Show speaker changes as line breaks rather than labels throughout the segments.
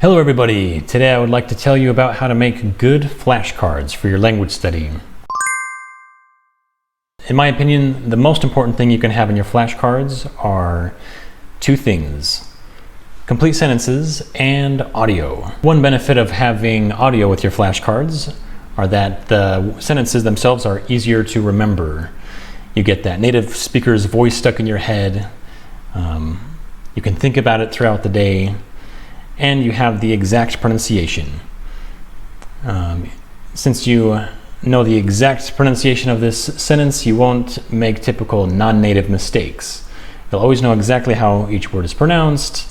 Hello everybody! Today I would like to tell you about how to make good flashcards for your language study. In my opinion, the most important thing you can have in your flashcards are two things: complete sentences and audio. One benefit of having audio with your flashcards are that the sentences themselves are easier to remember. You get that native speaker's voice stuck in your head. You can think about it throughout the day. And you have the exact pronunciation. Since you know the exact pronunciation of this sentence, you won't make typical non-native mistakes. You'll always know exactly how each word is pronounced.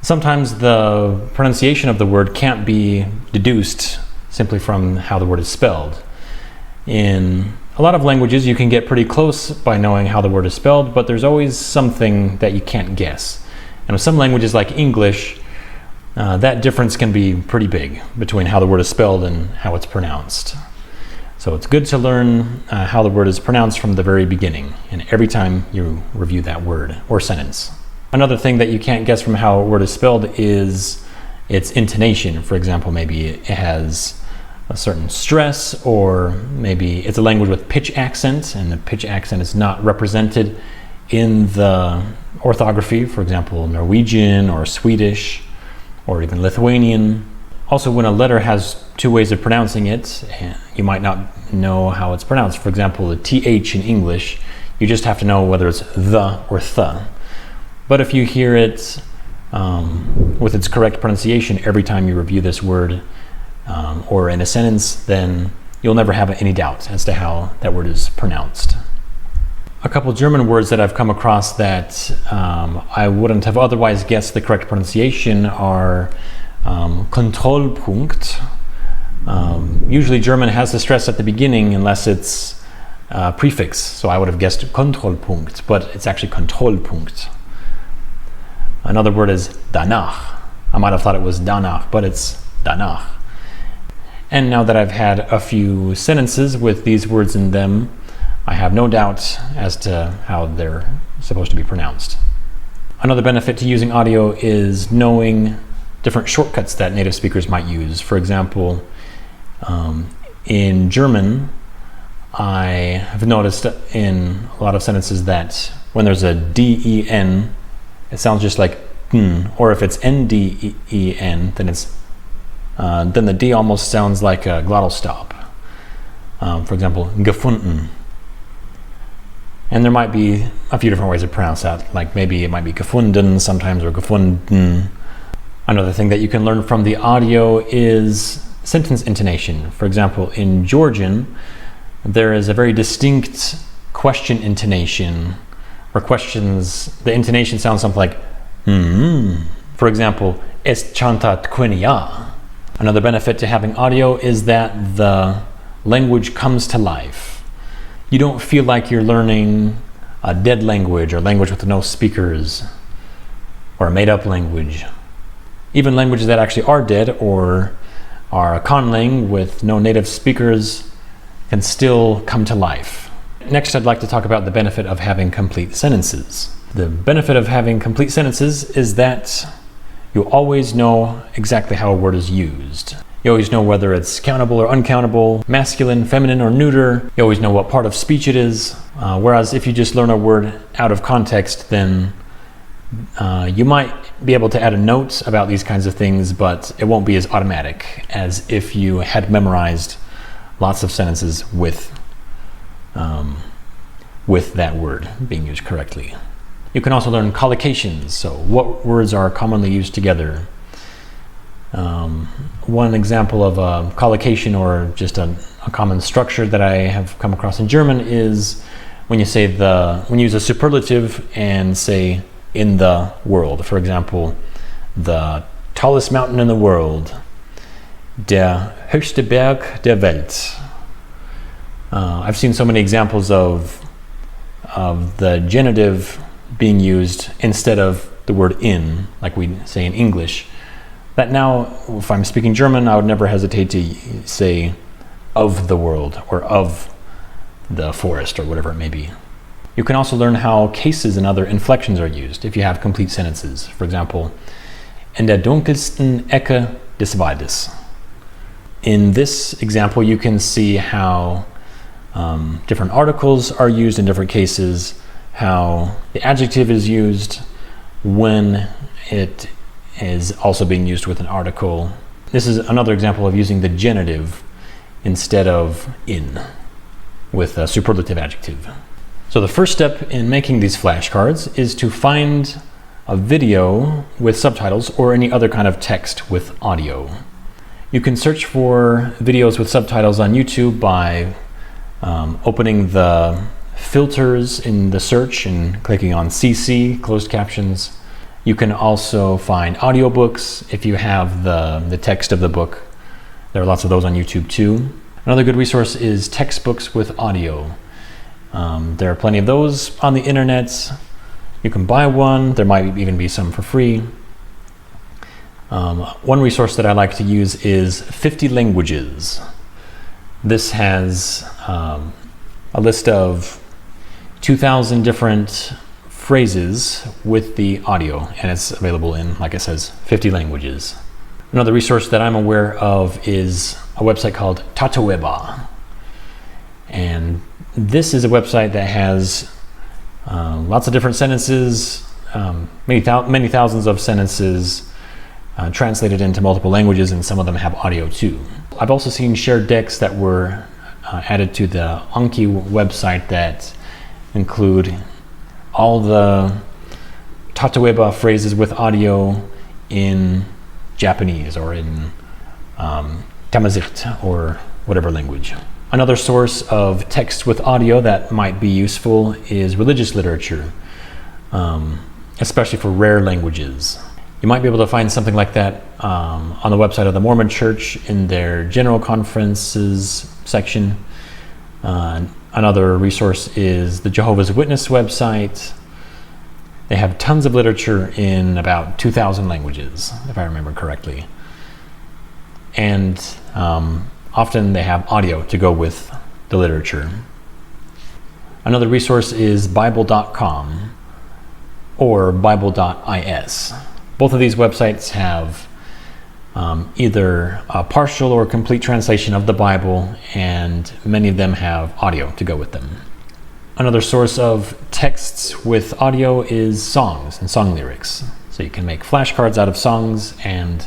Sometimes the pronunciation of the word can't be deduced simply from how the word is spelled. In a lot of languages, you can get pretty close by knowing how the word is spelled, but there's always something that you can't guess. And with some languages like English, that difference can be pretty big between how the word is spelled and how it's pronounced. So it's good to learn how the word is pronounced from the very beginning and every time you review that word or sentence. Another thing that you can't guess from how a word is spelled is its intonation. For example, maybe it has a certain stress, or maybe it's a language with pitch accent and the pitch accent is not represented in the orthography. For example, Norwegian or Swedish, or even Lithuanian. Also, when a letter has two ways of pronouncing it, you might not know how it's pronounced. For example, the TH in English, you just have to know whether it's the or th. But if you hear it with its correct pronunciation every time you review this word or in a sentence, then you'll never have any doubt as to how that word is pronounced. A couple German words that I've come across that I wouldn't have otherwise guessed the correct pronunciation are Kontrollpunkt. Usually German has the stress at the beginning unless it's a prefix, so I would have guessed Kontrollpunkt, but it's actually Kontrollpunkt. Another word is danach. I might have thought it was danach, but it's danach. And now that I've had a few sentences with these words in them, I have no doubt as to how they're supposed to be pronounced. Another benefit to using audio is knowing different shortcuts that native speakers might use. For example, in German, I have noticed in a lot of sentences that when there's a D-E-N, it sounds just like n, or if it's N-D-E-N, then the D almost sounds like a glottal stop. For example, gefunden. And there might be a few different ways to pronounce that, like maybe it might be gefunden sometimes, or gefunden. Another thing that you can learn from the audio is sentence intonation. For example, in Georgian, there is a very distinct question intonation, where the intonation sounds something like For example, es chantat quenia. Another benefit to having audio is that the language comes to life. You don't feel like you're learning a dead language or language with no speakers or a made-up language. Even languages that actually are dead or are a conlang with no native speakers can still come to life. Next, I'd like to talk about the benefit of having complete sentences. The benefit of having complete sentences is that you always know exactly how a word is used. You always know whether it's countable or uncountable, masculine, feminine, or neuter. You always know what part of speech it is. Whereas if you just learn a word out of context, then you might be able to add a note about these kinds of things, but it won't be as automatic as if you had memorized lots of sentences with that word being used correctly. You can also learn collocations, so what words are commonly used together. One example of a collocation, or just a common structure that I have come across in German, is when you use a superlative and say in the world. For example, the tallest mountain in the world, der höchste Berg der Welt. I've seen so many examples of the genitive being used instead of the word in, like we say in English, that now, if I'm speaking German, I would never hesitate to say of the world or of the forest or whatever it may be. You can also learn how cases and other inflections are used if you have complete sentences. For example, in der dunkelsten Ecke des Waldes. In this example, you can see how different articles are used in different cases, how the adjective is used when it is also being used with an article. This is another example of using the genitive instead of in with a superlative adjective. So the first step in making these flashcards is to find a video with subtitles or any other kind of text with audio. You can search for videos with subtitles on YouTube by opening the filters in the search and clicking on CC, closed captions. You can also find audiobooks if you have the text of the book. There are lots of those on YouTube too. Another good resource is textbooks with audio. There are plenty of those on the internet. You can buy one. There might even be some for free. One resource that I like to use is 50 Languages. This has a list of 2,000 different phrases with the audio, and it's available in, like it says, 50 languages. Another resource that I'm aware of is a website called Tatoweba. And this is a website that has lots of different sentences, many thousands of sentences translated into multiple languages, and some of them have audio too. I've also seen shared decks that were added to the Anki website that include all the Tatoweba phrases with audio in Japanese or in Tamazight or whatever language. Another source of text with audio that might be useful is religious literature, especially for rare languages. You might be able to find something like that on the website of the Mormon Church in their General Conferences section. Another resource is the Jehovah's Witness website. They have tons of literature in about 2,000 languages, if I remember correctly. And often they have audio to go with the literature. Another resource is Bible.com or Bible.is. Both of these websites have either a partial or complete translation of the Bible, and many of them have audio to go with them. Another source of texts with audio is songs and song lyrics. So you can make flashcards out of songs and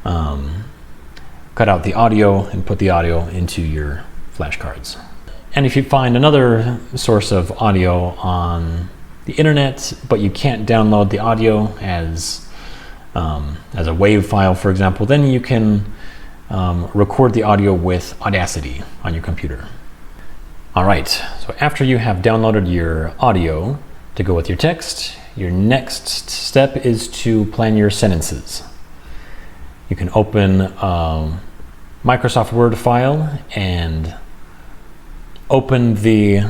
cut out the audio and put the audio into your flashcards. And if you find another source of audio on the internet, but you can't download the audio as a WAV file, for example, then you can record the audio with Audacity on your computer. All right, so after you have downloaded your audio to go with your text, your next step is to plan your sentences. You can open a Microsoft Word file and open the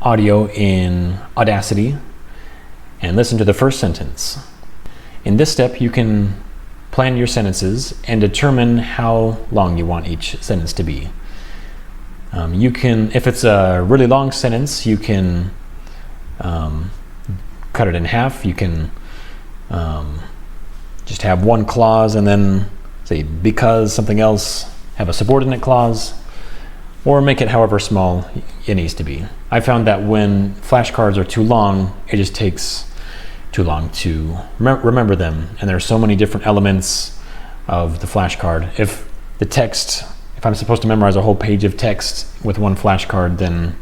audio in Audacity and listen to the first sentence. In this step, you can plan your sentences and determine how long you want each sentence to be. You can, if it's a really long sentence, you can cut it in half. You can just have one clause and then say because something else, have a subordinate clause, or make it however small it needs to be. I found that when flashcards are too long, it just takes too long to remember them, and there are so many different elements of the flashcard. If I'm supposed to memorize a whole page of text with one flashcard, then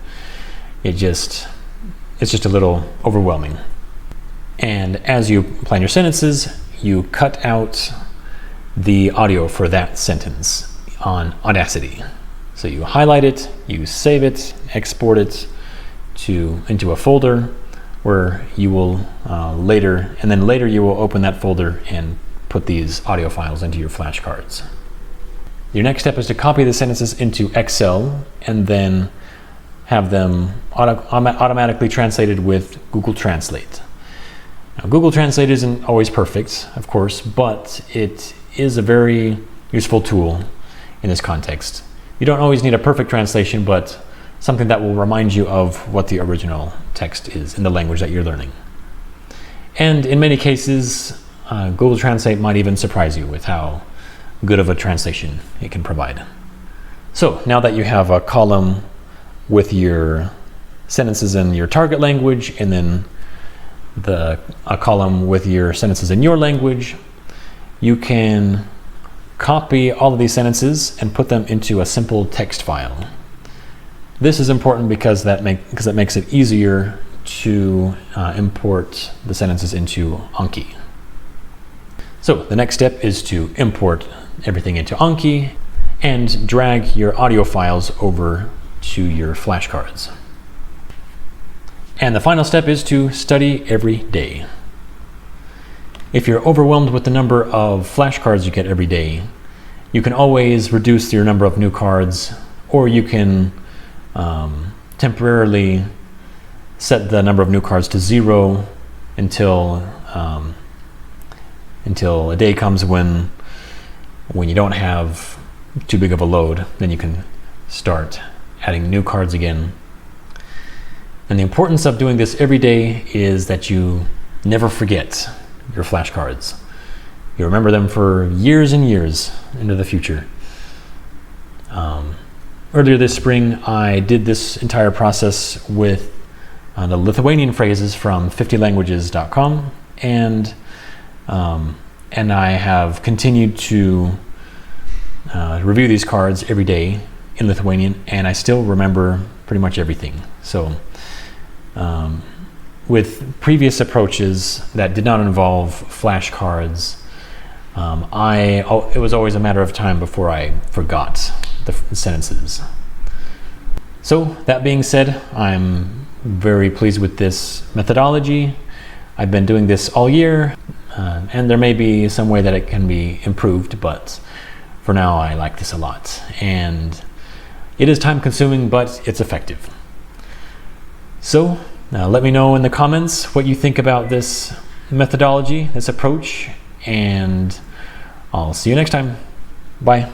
it's just a little overwhelming. And as you plan your sentences, you cut out the audio for that sentence on Audacity. So you highlight it, you save it, export it into a folder where you will later you will open that folder and put these audio files into your flashcards. Your next step is to copy the sentences into Excel and then have them automatically translated with Google Translate. Now, Google Translate isn't always perfect, of course, but it is a very useful tool in this context. You don't always need a perfect translation, but something that will remind you of what the original text is in the language that you're learning. And in many cases, Google Translate might even surprise you with how good of a translation it can provide. So now that you have a column with your sentences in your target language and then a column with your sentences in your language, you can copy all of these sentences and put them into a simple text file. This is important because that makes it easier to import the sentences into Anki. So the next step is to import everything into Anki and drag your audio files over to your flashcards. And the final step is to study every day. If you're overwhelmed with the number of flashcards you get every day, you can always reduce your number of new cards, or you can temporarily set the number of new cards to 0 until a day comes when you don't have too big of a load. Then you can start adding new cards again. And the importance of doing this every day is that you never forget your flashcards. You remember them for years and years into the future. Earlier this spring, I did this entire process with the Lithuanian phrases from 50languages.com, and I have continued to review these cards every day in Lithuanian, and I still remember pretty much everything. So with previous approaches that did not involve flashcards, it was always a matter of time before I forgot the sentences. So that being said, I'm very pleased with this methodology. I've been doing this all year, and there may be some way that it can be improved, but for now I like this a lot. And it is time consuming, but it's effective. So let me know in the comments what you think about this methodology, this approach, and I'll see you next time. Bye.